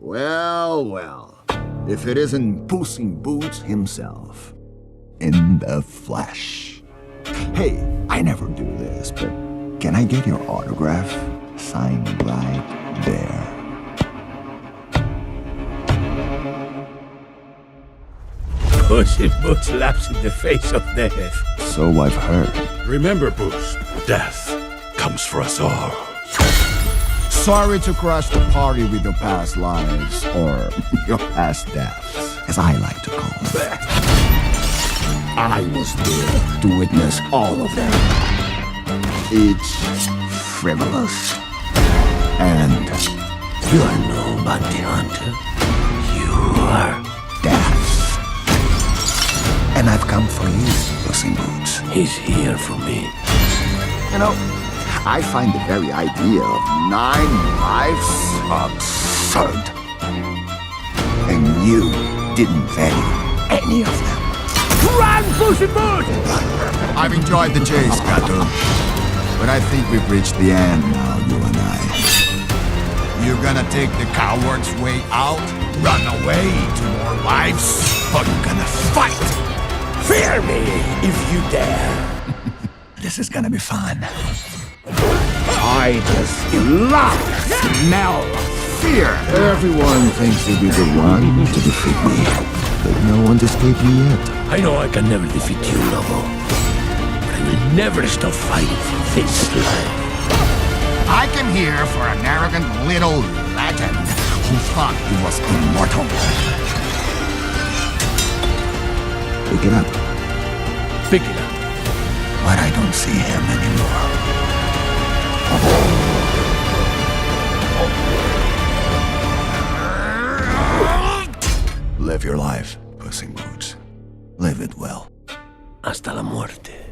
Well, well. If it isn't Puss in Boots himself. In the flesh. Hey, I never do this, but can I get your autograph? Signed right there. Puss in Boots laughs in the face of death. So I've heard. Remember, Puss, death comes for us all. Sorry to crash the party with your past lives, or your past deaths, as I like to call them. I was there to witness all of them. Each frivolous. And You are no bounty hunter. You are. death. And I've come for you, Puss in Boots. He's here for me. You know, I find the very idea of 9 lives absurd. And you didn't value any of them. Run, Puss in Boots! I've enjoyed the chase, Gato. But I think we've reached the end now, you and I. You're gonna take the coward's way out, run away to more lives, or you're gonna fight? Fear me if you dare. This is gonna be fun. I just love the smell of fear. Everyone thinks they'll be the one to defeat me, but no one's escaped me yet. I know I can never defeat you, Lobo. But I will never stop fighting for this life. I came here for an arrogant little legend who thought he was immortal. Pick it up. Pick it up. But I don't see him anymore. Live your life, Puss in Boots. Live it well. Hasta la muerte.